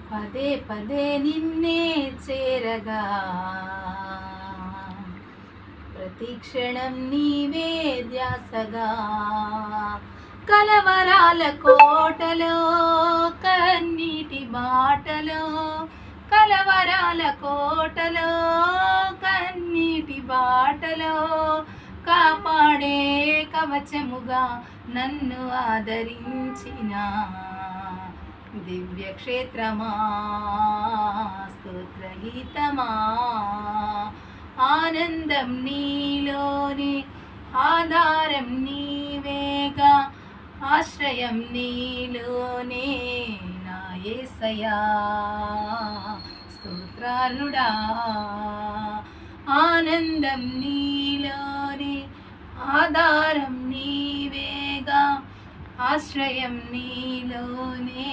పదే పదే నిన్నే చేరగా ప్రతి క్షణం నీవే ధ్యాసగా కలవరాల కోటలో కన్నీటి బాటలో కలవరాల కోటలో కన్నీటి బాటలో కాపాడే కవచముగా నన్ను ఆదరించిన దివ్య క్షేత్రమా స్తోత్ర గీతమా ఆనందం నీలోనే ఆధారం నీవేగా ఆశ్రయం నీలోనే నా యేసయ్యా స్తోత్రాలుడా ఆనందం నీలోనే ఆధారం నీవేగా ఆశ్రయం నీలోనే